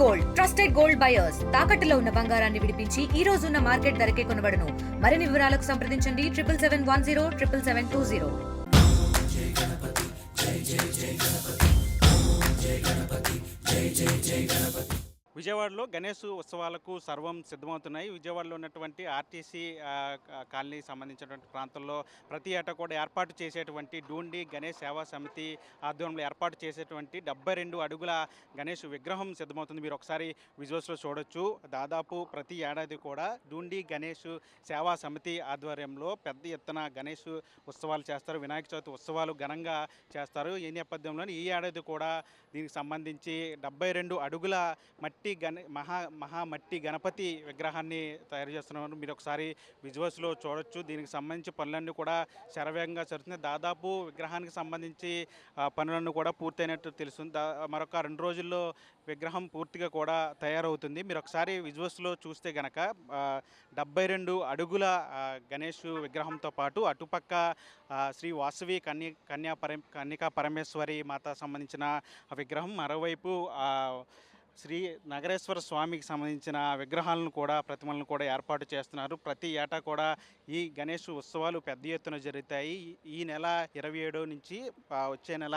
Gold trusted gold buyers తాకట్టులో ఉన్న బంగారాన్ని విడిపించి ఈ రోజు ఉన్న మార్కెట్ ధరకే కొనబడును. మరిన్ని వివరాలకు సంప్రదించండి 7771077720. విజయవాడలో గణేష్ ఉత్సవాలకు సర్వం సిద్ధమవుతున్నాయి. విజయవాడలో ఉన్నటువంటి ఆర్టీసీ కాలనీకి సంబంధించినటువంటి ప్రాంతంలో ప్రతి ఏటా కూడా ఏర్పాటు చేసేటువంటి డూండి గణేష్ సేవా సమితి ఆధ్వర్యంలో ఏర్పాటు చేసేటువంటి 72 అడుగుల గణేష్ విగ్రహం సిద్ధమవుతుంది. మీరు ఒకసారి విజువల్స్లో చూడొచ్చు. దాదాపు ప్రతి ఏడాది కూడా డూండి గణేష్ సేవా సమితి ఆధ్వర్యంలో పెద్ద ఎత్తున గణేష్ ఉత్సవాలు చేస్తారు. వినాయక చవితి ఉత్సవాలు ఘనంగా చేస్తారు. ఈ నేపథ్యంలో ఈ ఏడాది కూడా దీనికి సంబంధించి 72 అడుగుల మట్టి గణపతి విగ్రహాన్ని తయారు చేస్తున్నారు. మీరు ఒకసారి విజువల్స్లో చూడొచ్చు. దీనికి సంబంధించి పనులన్నీ కూడా శరవేగంగా జరుగుతున్నాయి. దాదాపు విగ్రహానికి సంబంధించి పనులన్నీ కూడా పూర్తయినట్టు తెలుస్తుంది. మరొక 2 రోజుల్లో విగ్రహం పూర్తిగా కూడా తయారవుతుంది. మీరు ఒకసారి విజువల్స్లో చూస్తే గనక 72 అడుగుల గణేష్ విగ్రహంతో పాటు అటుపక్క శ్రీ వాసవి కన్యకా పరమేశ్వరి మాత సంబంధించిన విగ్రహం, మరోవైపు శ్రీ నగరేశ్వర స్వామికి సంబంధించిన విగ్రహాలను కూడా ప్రతిమలను కూడా ఏర్పాటు చేస్తున్నారు. ప్రతి ఏటా కూడా ఈ గణేష్ ఉత్సవాలు పెద్ద ఎత్తున జరుగుతాయి. ఈ నెల 27 నుంచి వచ్చే నెల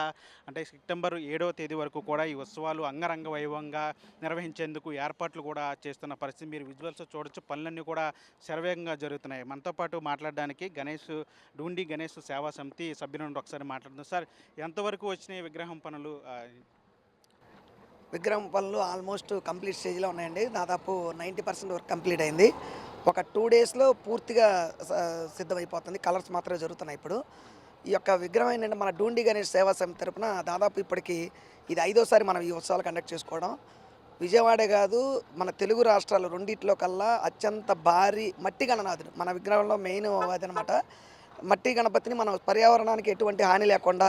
అంటే సెప్టెంబర్ 7వ తేదీ వరకు కూడా ఈ ఉత్సవాలు అంగరంగ వైభవంగా నిర్వహించేందుకు ఏర్పాట్లు కూడా చేస్తున్న పరిస్థితి మీరు విజువల్స్ చూడొచ్చు. పనులన్నీ కూడా శరవేగంగా జరుగుతున్నాయి. మనతో పాటు మాట్లాడడానికి డూండి గణేష్ సేవా సమితి సభ్యులను ఒకసారి మాట్లాడుతున్నాం. సార్, ఎంతవరకు వచ్చినాయి విగ్రహం పనులు? విగ్రహం పనులు ఆల్మోస్ట్ కంప్లీట్ స్టేజ్లో ఉన్నాయండి. దాదాపు 90% వరకు కంప్లీట్ అయింది. ఒక 2 డేస్లో పూర్తిగా సిద్ధమైపోతుంది. కలర్స్ మాత్రమే జరుగుతున్నాయి ఇప్పుడు. ఈ యొక్క విగ్రహం ఏంటంటే మన డూండి గణేష్ సేవా సమితి తరపున దాదాపు ఇప్పటికి ఇది 5వసారి మనం ఈ ఉత్సవాలు కండక్ట్ చేసుకోవడం. విజయవాడే కాదు, మన తెలుగు రాష్ట్రాలు రెండిట్లో కల్లా అత్యంత భారీ మట్టి గణనాథుడు మన విగ్రహంలో మెయిన్ అదనమాట. మట్టి గణపతిని మనం పర్యావరణానికి ఎటువంటి హాని లేకుండా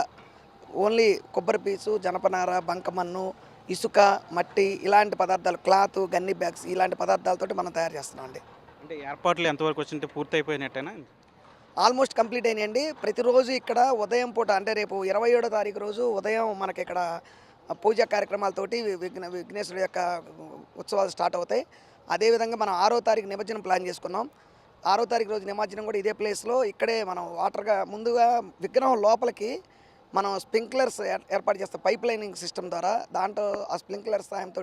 ఓన్లీ కొబ్బరి పీసు, జనపనార, బంకమన్ను, ఇసుక, మట్టి ఇలాంటి పదార్థాలు, క్లాత్, గన్ని బ్యాగ్స్ ఇలాంటి పదార్థాలతోటి మనం తయారు చేస్తున్నాం అండి. అంటే ఏర్పాట్లు ఎంతవరకు వచ్చింటే పూర్తి అయిపోయినట్టేనా? ఆల్మోస్ట్ కంప్లీట్ అయినాయండి. ప్రతిరోజు ఇక్కడ ఉదయం పూట అంటే రేపు 27వ తారీఖు రోజు ఉదయం మనకి ఇక్కడ పూజా కార్యక్రమాలతోటి విఘ్నేశ్వరుడు యొక్క ఉత్సవాలు స్టార్ట్ అవుతాయి. అదేవిధంగా మనం 6వ తారీఖు నిమజ్జనం ప్లాన్ చేసుకున్నాం. 6వ తారీఖు రోజు నిమజ్జనం కూడా ఇదే ప్లేస్లో ఇక్కడే మనం వాటర్గా ముందుగా విగ్రహం లోపలికి మనం స్ప్రింక్లర్స్ ఏర్పాటు చేస్తాం పైప్ లైనింగ్ సిస్టమ్ ద్వారా. దాంట్లో ఆ స్ప్రింక్లర్ సాయంతో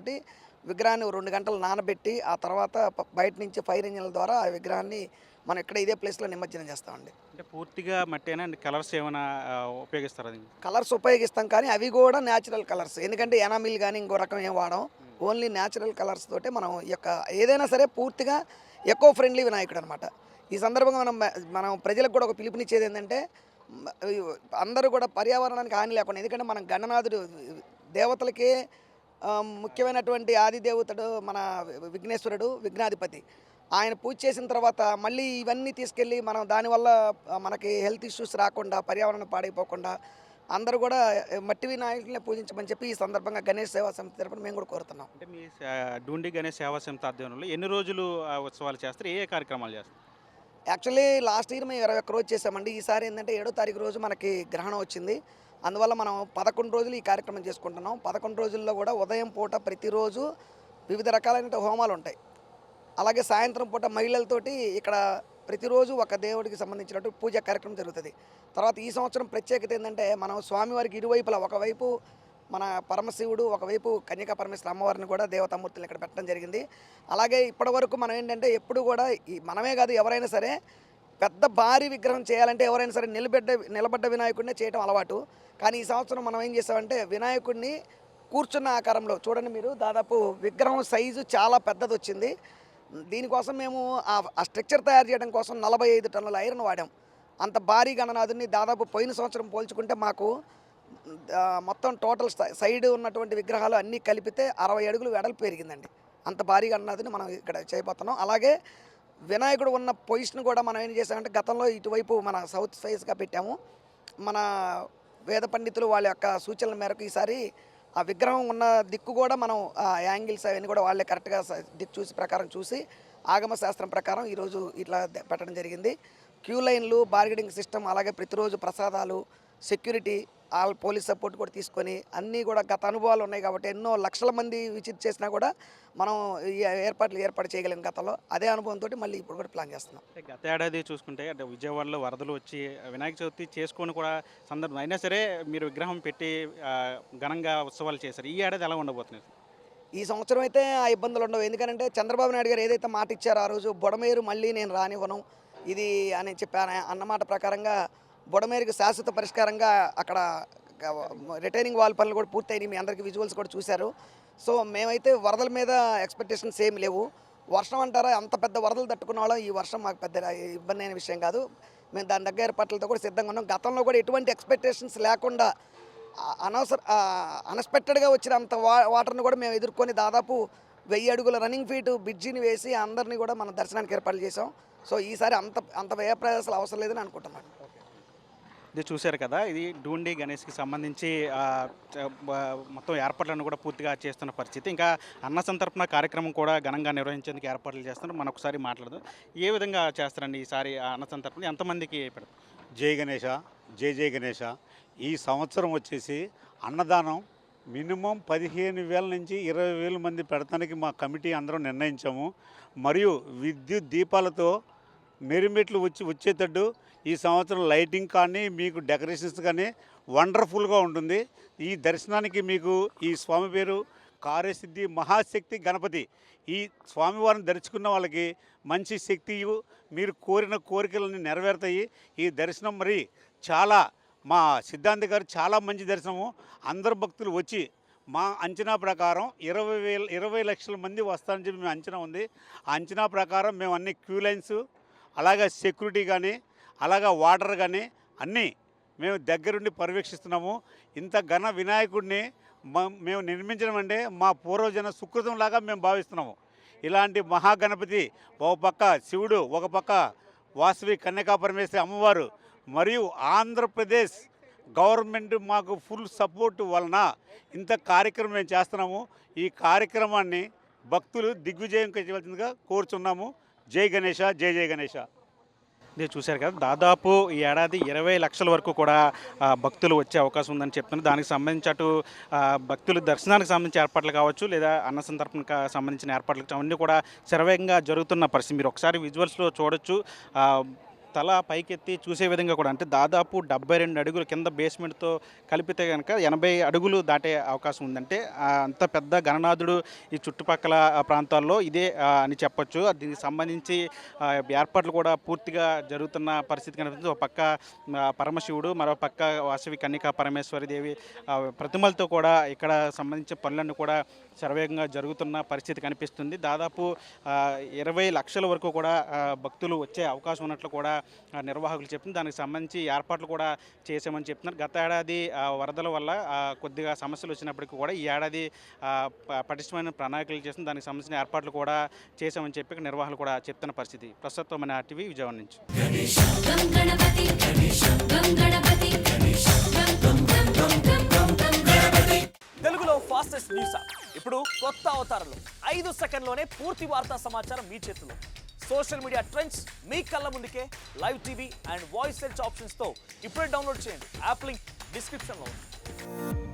విగ్రహాన్ని 2 గంటలు నానబెట్టి ఆ తర్వాత బయట నుంచి ఫైర్ ఇంజిన్ల ద్వారా ఆ విగ్రహాన్ని మనం ఇక్కడ ఇదే ప్లేస్లో నిమజ్జనం చేస్తామండి. అంటే పూర్తిగా మట్టేనా అండి? కలర్స్ ఏమైనా ఉపయోగిస్తారు? అది కలర్స్ ఉపయోగిస్తాం కానీ అవి కూడా న్యాచురల్ కలర్స్. ఎందుకంటే ఎనామిల్ కానీ ఇంకో రకం ఏం వాడం. ఓన్లీ న్యాచురల్ కలర్స్ తోటే మనం ఈ యొక్క ఏదైనా సరే పూర్తిగా ఎకో ఫ్రెండ్లీ వినాయకుడు అనమాట. ఈ సందర్భంగా మనం ప్రజలకు కూడా ఒక పిలుపునిచ్చేది ఏంటంటే అందరూ కూడా పర్యావరణానికి హాని లేకుండా, ఎందుకంటే మనం గణనాథుడు దేవతలకే ముఖ్యమైనటువంటి ఆది దేవతడు మన విఘ్నేశ్వరుడు, విఘ్నాధిపతి. ఆయన పూజ చేసిన తర్వాత మళ్ళీ ఇవన్నీ తీసుకెళ్ళి మనం దానివల్ల మనకి హెల్త్ ఇష్యూస్ రాకుండా, పర్యావరణం పాడైపోకుండా అందరూ కూడా మట్టి వినాయకులనే పూజించమని చెప్పి ఈ సందర్భంగా గణేష్ సేవా సమితి తరపున మేము కూడా కోరుతున్నాం. అంటే మీ డూండి గణేష్ సేవా సమితి ఆధ్వర్యంలో ఎన్ని రోజులు ఉత్సవాలు చేస్తారు? ఏ కార్యక్రమాలు చేస్తారు? యాక్చువల్లీ లాస్ట్ ఇయర్ మేము 21 రోజు చేసామండి. ఈసారి ఏంటంటే 7వ తారీఖు రోజు మనకి గ్రహణం వచ్చింది. అందువల్ల మనం 11 రోజులు ఈ కార్యక్రమం చేసుకుంటున్నాం. 11 రోజుల్లో కూడా ఉదయం పూట ప్రతిరోజు వివిధ రకాలైన హోమాలు ఉంటాయి. అలాగే సాయంత్రం పూట మహిళలతోటి ఇక్కడ ప్రతిరోజు ఒక దేవుడికి సంబంధించినట్టు పూజా కార్యక్రమం జరుగుతుంది. తర్వాత ఈ సంవత్సరం ప్రత్యేకత ఏంటంటే మనం స్వామివారికి ఇరువైపులా, ఒకవైపు మన పరమశివుడు, ఒకవైపు కన్యకా పరమేశ్వర అమ్మవారిని కూడా దేవతామూర్తులు ఇక్కడ పెట్టడం జరిగింది. అలాగే ఇప్పటివరకు మనం ఏంటంటే ఎప్పుడు కూడా మనమే కాదు ఎవరైనా సరే పెద్ద భారీ విగ్రహం చేయాలంటే ఎవరైనా సరే నిలబడ్డ వినాయకుడినే చేయడం అలవాటు. కానీ ఈ సంవత్సరం మనం ఏం చేసామంటే వినాయకుడిని కూర్చున్న ఆకారంలో చూడండి మీరు, దాదాపు విగ్రహం సైజు చాలా పెద్దది వచ్చింది. దీనికోసం మేము ఆ స్ట్రక్చర్ తయారు చేయడం కోసం 45 టన్నుల ఐరన్ వాడాం. అంత భారీ గణనాథుని దాదాపు పోయిన సంవత్సరం పోల్చుకుంటే మాకు మొత్తం టోటల్ సైడ్ ఉన్నటువంటి విగ్రహాలు అన్నీ కలిపితే 60 అడుగులు వెడల్పు పెరిగిందండి. అంత భారీగా అన్నది మనం ఇక్కడ చేయబోతున్నాం. అలాగే వినాయకుడు ఉన్న పొజిషన్ కూడా మనం ఏం చేసామంటే గతంలో ఇటువైపు మన సౌత్ ఫేస్గా పెట్టాము. మన వేద పండితులు వాళ్ళ యొక్క సూచనల మేరకు ఈసారి ఆ విగ్రహం ఉన్న దిక్కు కూడా మనం యాంగిల్స్ అవన్నీ కూడా వాళ్ళే కరెక్ట్గా దిక్కు చూసి ఆగమ శాస్త్రం ప్రకారం ఈరోజు ఇట్లా పెట్టడం జరిగింది. క్యూ లైన్లు, బార్గెనింగ్ సిస్టమ్, అలాగే ప్రతిరోజు ప్రసాదాలు, సెక్యూరిటీ, వాళ్ళ పోలీస్ సపోర్ట్ కూడా తీసుకొని అన్నీ కూడా గత అనుభవాలు ఉన్నాయి కాబట్టి ఎన్నో లక్షల మంది విజిట్ చేసినా కూడా మనం ఈ ఏర్పాటు చేయగలిగిన గతంలో అదే అనుభవంతో మళ్ళీ ఇప్పుడు కూడా ప్లాన్ చేస్తున్నాం. అంటే గత ఏడాది చూసుకుంటే అంటే విజయవాడలో వరదలు వచ్చి వినాయక చవితి చేసుకొని కూడా సందర్భం అయినా సరే మీరు విగ్రహం పెట్టి ఘనంగా ఉత్సవాలు చేశారు. ఈ ఏడాది ఎలా ఉండబోతున్నారు? ఈ సంవత్సరం అయితే ఆ ఇబ్బందులు ఉండవు. ఎందుకంటే చంద్రబాబు నాయుడు గారు ఏదైతే మాట ఇచ్చారో ఆ రోజు బుడమేరు మళ్ళీ నేను రానివ్వను ఇది అని చెప్పి అన్నమాట ప్రకారంగా బుడమేరుకి శాశ్వత పరిష్కారంగా అక్కడ రిటైనింగ్ వాల్ పనులు కూడా పూర్తయినాయి. మీ అందరికీ విజువల్స్ కూడా చూశారు. సో మేమైతే వరదల మీద ఎక్స్పెక్టేషన్స్ ఏమి లేవు. వర్షం అంటారా, అంత పెద్ద వరదలు తట్టుకున్న వాళ్ళం. ఈ వర్షం మాకు పెద్ద ఇబ్బంది అయిన విషయం కాదు. మేము దాని దగ్గర ఏర్పాట్లతో కూడా సిద్ధంగా ఉన్నాం. గతంలో కూడా ఎటువంటి ఎక్స్పెక్టేషన్స్ లేకుండా అన్ఎక్స్పెక్టెడ్గా వచ్చిన అంత వాటర్ని కూడా మేము ఎదుర్కొని దాదాపు 1000 అడుగుల రన్నింగ్ ఫీట్ బ్రిడ్జిని వేసి అందరినీ కూడా మన దర్శనానికి ఏర్పాట్లు చేసాం. సో ఈసారి అంత వ్యయ ప్రయాసాలు అవసరం లేదని అనుకుంటున్నాను. ఇది చూశారు కదా, ఇది డూండి గణేష్కి సంబంధించి మొత్తం ఏర్పాట్లను కూడా పూర్తిగా చేస్తున్న పరిస్థితి. ఇంకా అన్న సంతర్పణ కార్యక్రమం కూడా ఘనంగా నిర్వహించేందుకు ఏర్పాట్లు చేస్తున్నారు. మనం ఒకసారి మాట్లాడదాం. ఏ విధంగా చేస్తారండి ఈసారి అన్న సంతర్పణ? ఎంతమందికి పెడతారు? జై గణేష, జై జై గణేష. ఈ సంవత్సరం వచ్చేసి అన్నదానం మినిమం 15,000 నుంచి 20,000 మంది పెడతానికి మా కమిటీ అందరం నిర్ణయించాము. మరియు విద్యుత్ దీపాలతో మెరిమెట్లు వచ్చేటట్టు ఈ సంవత్సరం లైటింగ్ కానీ మీకు డెకరేషన్స్ కానీ వండర్ఫుల్గా ఉంటుంది. ఈ దర్శనానికి మీకు ఈ స్వామి పేరు కార్యసిద్ధి మహాశక్తి గణపతి. ఈ స్వామివారిని దర్శించుకున్న వాళ్ళకి మంచి శక్తి, మీరు కోరిన కోరికలని నెరవేరుతాయి. ఈ దర్శనం మరి చాలా మా సిద్ధాంతి గారు చాలా మంచి దర్శనము. అందరు భక్తులు వచ్చి మా అంచనా ప్రకారం 20 లక్షల మంది వస్తారని చెప్పి మేము అంచనా ఉంది. ఆ అంచనా ప్రకారం మేము అన్ని క్యూ లైన్స్, అలాగే సెక్యూరిటీ కానీ, అలాగా వాటర్ కానీ అన్నీ మేము దగ్గరుండి పర్యవేక్షిస్తున్నాము. ఇంత ఘన వినాయకుడిని మేము నిర్మించడం అంటే మా పూర్వజన సుకృతంలాగా మేము భావిస్తున్నాము. ఇలాంటి మహాగణపతి ఒక పక్క శివుడు, ఒక పక్క వాసవి కన్యకా పరమేశ్వరి అమ్మవారు, మరియు ఆంధ్రప్రదేశ్ గవర్నమెంట్ మాకు ఫుల్ సపోర్టు వలన ఇంత కార్యక్రమం మేము చేస్తున్నాము. ఈ కార్యక్రమాన్ని భక్తులు దిగ్విజయం చేయవలసిందిగా కోరుచున్నాము. జై గణేష, జై జై గణేష. ఇది చూశారు కదా, దాదాపు ఈ ఏడాది 20 లక్షల వరకు కూడా భక్తులు వచ్చే అవకాశం ఉందని చెప్తున్నారు. దానికి సంబంధించి అటు భక్తులు దర్శనానికి సంబంధించిన ఏర్పాట్లు కావచ్చు, లేదా అన్న సంతర్పణకు సంబంధించిన ఏర్పాట్లు అవన్నీ కూడా శరవేగంగా జరుగుతున్న పరిస్థితి మీరు ఒకసారి విజువల్స్లో చూడొచ్చు. తల పైకెత్తి చూసే విధంగా కూడా, అంటే దాదాపు 72 అడుగులు కింద బేస్మెంట్తో కలిపితే కనుక 80 అడుగులు దాటే అవకాశం ఉందంటే అంత పెద్ద గణనాథుడు ఈ చుట్టుపక్కల ప్రాంతాల్లో ఇదే అని చెప్పొచ్చు. దీనికి సంబంధించి ఏర్పాట్లు కూడా పూర్తిగా జరుగుతున్న పరిస్థితి కనిపిస్తుంది. ఒక పక్క పరమశివుడు, మరో పక్క వాసవి కన్యకా పరమేశ్వరి దేవి ప్రతిమలతో కూడా ఇక్కడ సంబంధించిన పనులన్నీ కూడా శరవేగంగా జరుగుతున్న పరిస్థితి కనిపిస్తుంది. దాదాపు 20 లక్షల వరకు కూడా భక్తులు వచ్చే అవకాశం ఉన్నట్లు కూడా నిర్వాహకులు చెప్తున్నారు. దానికి సంబంధించి ఏర్పాట్లు కూడా చేసామని చెప్తున్నారు. గత ఏడాది వరదల వల్ల కొద్దిగా సమస్యలు వచ్చినప్పటికీ కూడా ఈ ఏడాది పటిష్టమైన ప్రణాళికలు చేస్తుంది. దానికి సంబంధించిన ఏర్పాట్లు కూడా చేసామని చెప్పి నిర్వాహకులు కూడా చెప్తున్న పరిస్థితి. ప్రస్తుతం మన టీవీ విజయవాడ నుంచి. తెలుగులో ఫాస్టెస్ట్ న్యూస్ ఇప్పుడు కొత్త అవతారంలో 5 సెకండ్లోనే పూర్తి వార్తా సమాచారం మీ చేతిలో. సోషల్ మీడియా ట్రెండ్స్ మీ కళ్ళ ముందుకే live TV and voice search ఆప్షన్స్తో ఇప్పుడే డౌన్లోడ్ చేయండి. యాప్ లింక్ డిస్క్రిప్షన్లో ఉంది.